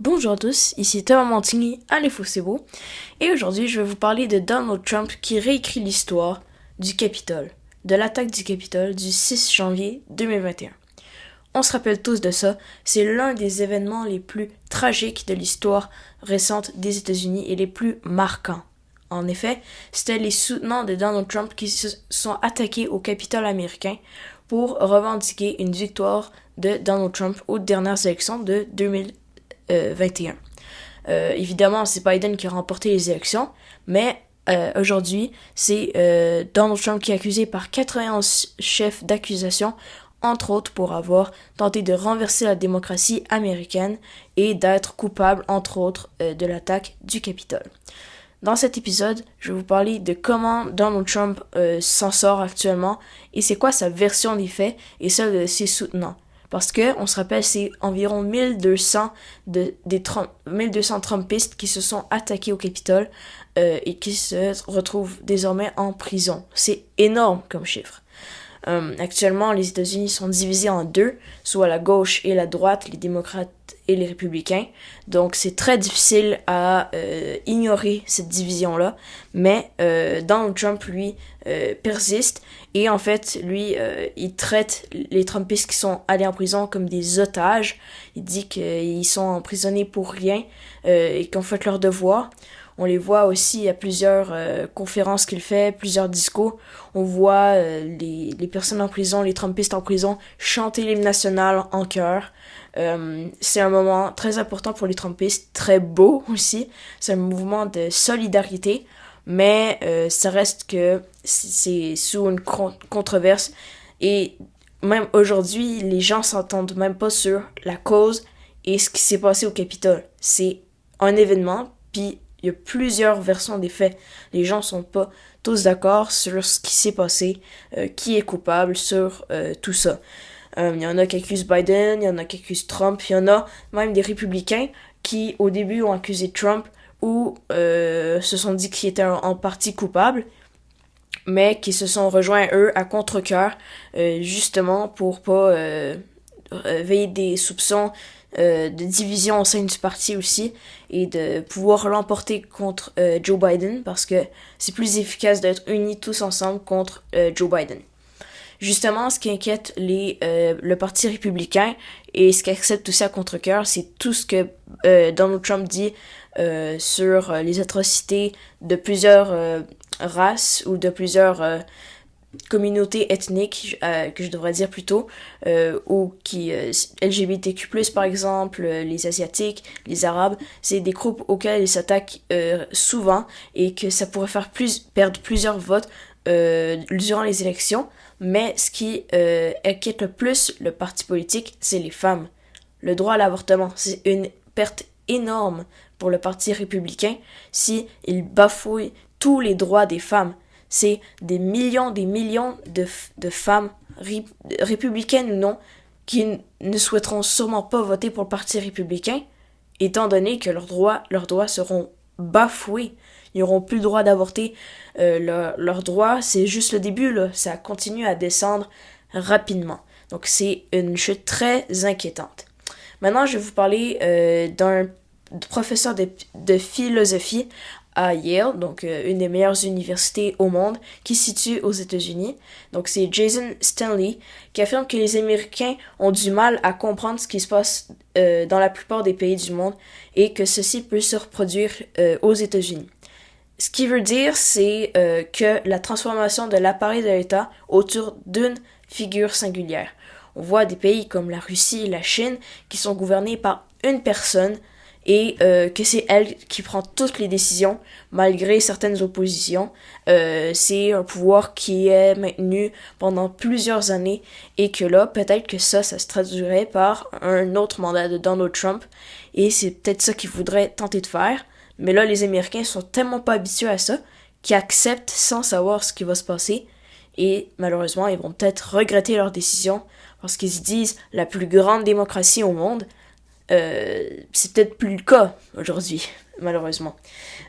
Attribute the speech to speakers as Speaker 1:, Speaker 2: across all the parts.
Speaker 1: Bonjour à tous, ici Thomas Montigny, Allez Faux c'est beau, et aujourd'hui je vais vous parler de Donald Trump qui réécrit l'histoire du Capitole, de l'attaque du Capitole du 6 janvier 2021. On se rappelle tous de ça, c'est l'un des événements les plus tragiques de l'histoire récente des États-Unis et les plus marquants. En effet, c'était les soutenants de Donald Trump qui se sont attaqués au Capitole américain pour revendiquer une victoire de Donald Trump aux dernières élections de 2021. Évidemment, c'est Biden qui a remporté les élections, mais aujourd'hui, c'est Donald Trump qui est accusé par 91 chefs d'accusation, entre autres pour avoir tenté de renverser la démocratie américaine et d'être coupable, entre autres, de l'attaque du Capitole. Dans cet épisode, je vais vous parler de comment Donald Trump s'en sort actuellement et c'est quoi sa version des faits et celle de ses soutenants. Parce que, on se rappelle, c'est environ 1200 Trumpistes qui se sont attaqués au Capitole et qui se retrouvent désormais en prison. C'est énorme comme chiffre. Actuellement, les États-Unis sont divisés en deux, soit la gauche et la droite, les démocrates et les républicains. Donc, c'est très difficile à ignorer cette division-là. Mais Donald Trump, lui, persiste. Et en fait, lui, il traite les Trumpistes qui sont allés en prison comme des otages. Il dit qu'ils sont emprisonnés pour rien et qu'ils ont fait leur devoir. On les voit aussi à plusieurs conférences qu'il fait, plusieurs discours. On voit les personnes en prison, les Trumpistes en prison, chanter l'hymne national en chœur. C'est un moment très important pour les Trumpistes, très beau aussi. C'est un mouvement de solidarité, mais ça reste que c'est sous une controverse. Et même aujourd'hui, les gens s'entendent même pas sur la cause et ce qui s'est passé au Capitole. C'est un événement, puis il y a plusieurs versions des faits. Les gens sont pas tous d'accord sur ce qui s'est passé, qui est coupable sur tout ça. Il y en a qui accusent Biden, il y en a qui accusent Trump, il y en a même des républicains qui au début ont accusé Trump ou se sont dit qu'il était en partie coupable, mais qui se sont rejoints eux à contre-cœur, justement pour pas veiller des soupçons de division au sein du parti aussi et de pouvoir l'emporter contre Joe Biden parce que c'est plus efficace d'être unis tous ensemble contre Joe Biden. Justement, ce qui inquiète le parti républicain et ce qui accepte aussi à contre-cœur, c'est tout ce que Donald Trump dit sur les atrocités de plusieurs races ou de plusieurs communautés ethniques, que je devrais dire plutôt, ou qui LGBTQ+, par exemple, les Asiatiques, les Arabes, c'est des groupes auxquels ils s'attaquent souvent et que ça pourrait faire perdre plusieurs votes durant les élections. Mais ce qui inquiète le plus le parti politique, c'est les femmes. Le droit à l'avortement, c'est une perte énorme pour le parti républicain si il bafouille tous les droits des femmes. C'est des millions de femmes, républicaines ou non, qui ne souhaiteront sûrement pas voter pour le Parti républicain, étant donné que leurs droits seront bafoués. Ils n'auront plus le droit d'avorter. Leurs droits, c'est juste le début, là. Ça continue à descendre rapidement. Donc c'est une chute très inquiétante. Maintenant, je vais vous parler d'un professeur de philosophie à Yale, donc une des meilleures universités au monde, qui se situe aux États-Unis. Donc c'est Jason Stanley qui affirme que les Américains ont du mal à comprendre ce qui se passe dans la plupart des pays du monde et que ceci peut se reproduire aux États-Unis. Ce qui veut dire, c'est que la transformation de l'appareil de l'État autour d'une figure singulière. On voit des pays comme la Russie et la Chine qui sont gouvernés par une personne et que c'est elle qui prend toutes les décisions malgré certaines oppositions. C'est un pouvoir qui est maintenu pendant plusieurs années et que là, peut-être que ça se traduirait par un autre mandat de Donald Trump et c'est peut-être ça qu'il voudrait tenter de faire. Mais là, les Américains sont tellement pas habitués à ça qu'ils acceptent sans savoir ce qui va se passer et malheureusement, ils vont peut-être regretter leur décision parce qu'ils se disent la plus grande démocratie au monde. C'est peut-être plus le cas aujourd'hui, malheureusement.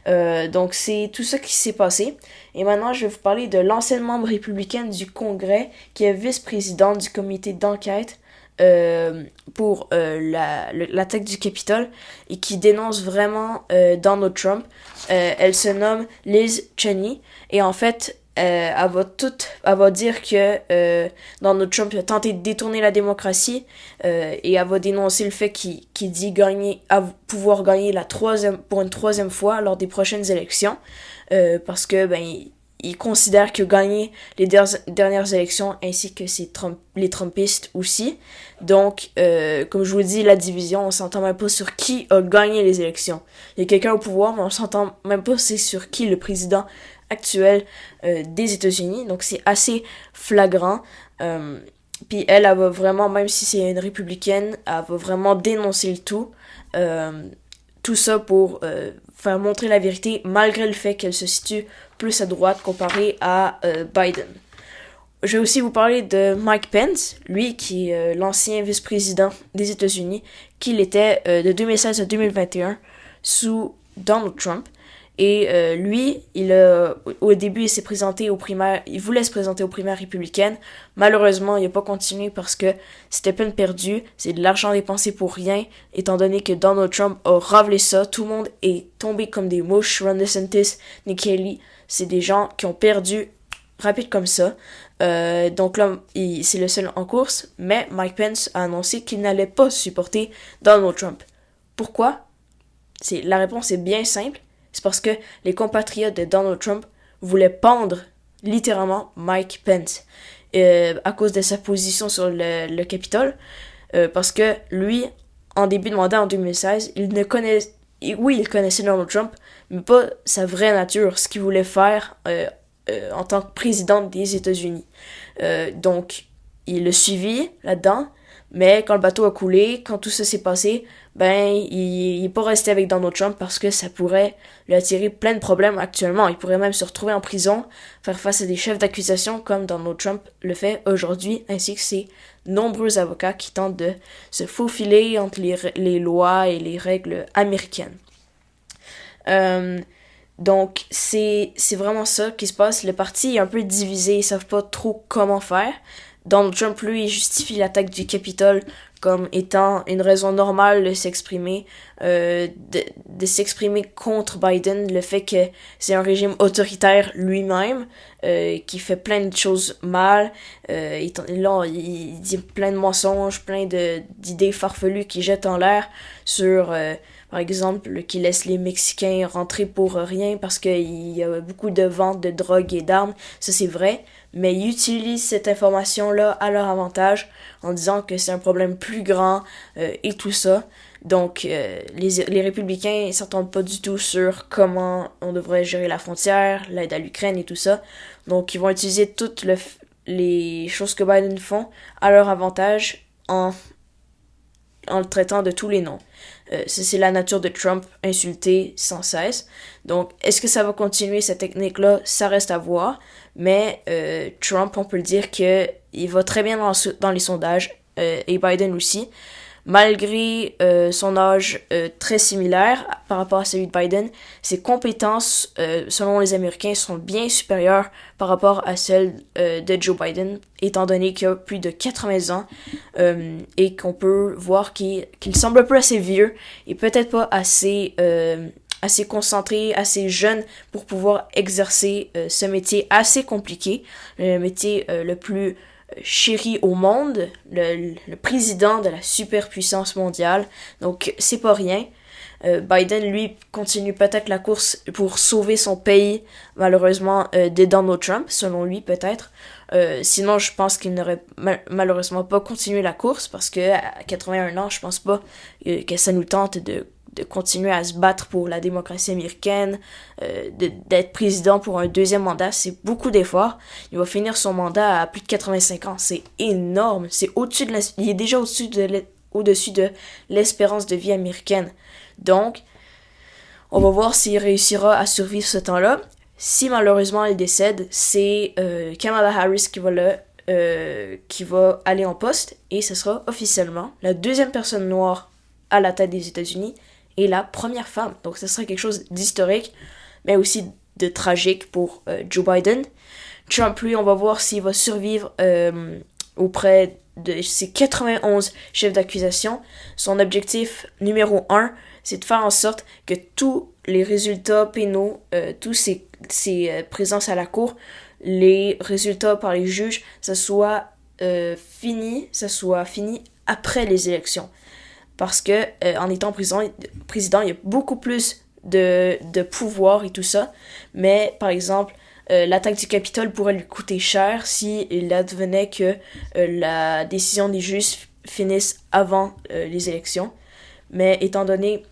Speaker 1: Donc c'est tout ça qui s'est passé. Et maintenant, je vais vous parler de l'ancienne membre républicaine du Congrès qui est vice-présidente du comité d'enquête pour l'attaque du Capitole et qui dénonce vraiment Donald Trump. Elle se nomme Liz Cheney et en fait, elle va dire que Donald Trump a tenté de détourner la démocratie et elle va dénoncer le fait qu'il dit pouvoir gagner pour une troisième fois lors des prochaines élections parce que il considère que gagner les dernières élections ainsi que les Trumpistes aussi. Donc, comme je vous dis, la division, on s'entend même pas sur qui a gagné les élections. Il y a quelqu'un au pouvoir, mais on s'entend même pas c'est sur qui le président actuel des États-Unis. Donc, c'est assez flagrant. Puis elle va vraiment, même si c'est une républicaine, elle va vraiment dénoncer le tout. Tout ça pour faire montrer la vérité, malgré le fait qu'elle se situe plus à droite comparé à Biden. Je vais aussi vous parler de Mike Pence, lui qui est l'ancien vice-président des États-Unis, qu'il était de 2016 à 2021 sous Donald Trump. Et lui, au début, il s'est présenté aux primaires, il voulait se présenter aux primaires républicaines. Malheureusement, il n'a pas continué parce que c'était peine perdue. C'est de l'argent dépensé pour rien, étant donné que Donald Trump a ravelé ça. Tout le monde est tombé comme des mouches. Ron DeSantis, Nikki Haley, c'est des gens qui ont perdu rapide comme ça. Donc là, c'est le seul en course. Mais Mike Pence a annoncé qu'il n'allait pas supporter Donald Trump. Pourquoi? La réponse est bien simple. C'est parce que les compatriotes de Donald Trump voulaient pendre littéralement Mike Pence à cause de sa position sur le Capitole. Parce que lui, en début de mandat en 2016, il connaissait Donald Trump, mais pas sa vraie nature, ce qu'il voulait faire en tant que président des États-Unis. Donc, il l'a suivi là-dedans, mais quand le bateau a coulé, quand tout ça s'est passé, il n'est pas resté avec Donald Trump parce que ça pourrait lui attirer plein de problèmes actuellement. Il pourrait même se retrouver en prison, faire face à des chefs d'accusation comme Donald Trump le fait aujourd'hui, ainsi que ses nombreux avocats qui tentent de se faufiler entre les lois et les règles américaines. Donc, c'est vraiment ça qui se passe. Le parti est un peu divisé, ils savent pas trop comment faire. Donald Trump, lui, justifie l'attaque du Capitole comme étant une raison normale de s'exprimer, de s'exprimer contre Biden, le fait que c'est un régime autoritaire lui-même, qui fait plein de choses mal, il dit plein de mensonges, plein d'idées farfelues qu'il jette en l'air sur, par exemple, qu'il laisse les Mexicains rentrer pour rien parce qu'il y a beaucoup de ventes de drogue et d'armes, ça c'est vrai, mais ils utilisent cette information-là à leur avantage en disant que c'est un problème plus grand et tout ça. Donc, les républicains ne s'entendent pas du tout sur comment on devrait gérer la frontière, l'aide à l'Ukraine et tout ça. Donc, ils vont utiliser toutes les choses que Biden font à leur avantage en le traitant de tous les noms. C'est la nature de Trump, insulter sans cesse. Donc, est-ce que ça va continuer cette technique-là? Ça reste à voir. Mais Trump, on peut le dire qu'il va très bien dans les sondages, et Biden aussi. Malgré son âge très similaire par rapport à celui de Biden, ses compétences, selon les Américains, sont bien supérieures par rapport à celles de Joe Biden, étant donné qu'il a plus de 80 ans et qu'on peut voir qu'il semble un peu assez vieux et peut-être pas assez concentré, assez jeune pour pouvoir exercer ce métier assez compliqué, le métier le plus chéri au monde, le président de la superpuissance mondiale. Donc, c'est pas rien. Biden, lui, continue peut-être la course pour sauver son pays, malheureusement, de Donald Trump, selon lui, peut-être. Sinon, je pense qu'il n'aurait malheureusement pas continué la course, parce que à 81 ans, je pense pas que ça nous tente de continuer à se battre pour la démocratie américaine, d'être président pour un deuxième mandat, c'est beaucoup d'efforts. Il va finir son mandat à plus de 85 ans, c'est énorme, c'est il est déjà au-dessus de l'espérance de vie américaine. Donc, on va voir s'il réussira à survivre ce temps-là. Si malheureusement il décède, c'est Kamala Harris qui va aller en poste, et ce sera officiellement la deuxième personne noire à la tête des États-Unis et la première femme. Donc ce sera quelque chose d'historique, mais aussi de tragique pour Joe Biden. Trump, lui, on va voir s'il va survivre auprès de ses 91 chefs d'accusation. Son objectif numéro 1, c'est de faire en sorte que tous les résultats pénaux, tous ses présences à la cour, les résultats par les juges, ça soit fini après les élections. Parce que en étant président, il y a beaucoup plus de pouvoir et tout ça. Mais par exemple, l'attaque du Capitole pourrait lui coûter cher si il advenait que la décision des juges finisse avant les élections. Mais étant donné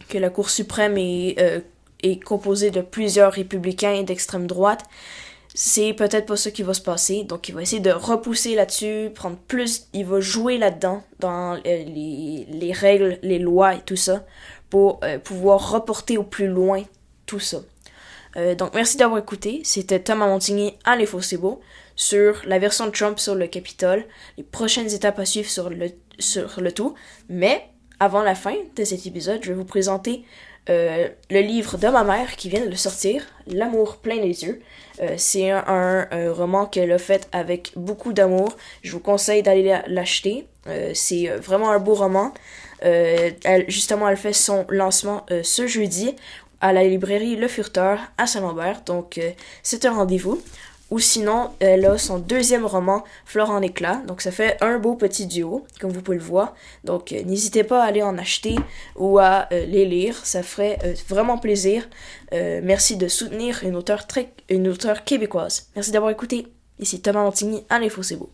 Speaker 1: que la Cour suprême est composée de plusieurs républicains et d'extrême droite, c'est peut-être pas ça qui va se passer. Donc il va essayer de repousser là-dessus, il va jouer là-dedans, dans les règles, les lois et tout ça, pour pouvoir reporter au plus loin tout ça. Donc merci d'avoir écouté. C'était Thomas Montigny à l'Info C'est Beau sur la version de Trump sur le Capitole, les prochaines étapes à suivre sur le tout. Mais avant la fin de cet épisode, je vais vous présenter le livre de ma mère qui vient de le sortir, L'amour plein les yeux. C'est un roman qu'elle a fait avec beaucoup d'amour. Je vous conseille d'aller l'acheter. C'est vraiment un beau roman. Elle fait son lancement ce jeudi à la librairie Le Furteur à Saint-Lambert. Donc c'est un rendez-vous. Ou sinon, elle a son deuxième roman, Flore en éclats. Donc ça fait un beau petit duo, comme vous pouvez le voir. Donc n'hésitez pas à aller en acheter ou à les lire. Ça ferait vraiment plaisir. Merci de soutenir une auteure québécoise. Merci d'avoir écouté. Ici Thomas Montigny à l'Info C'est Beau.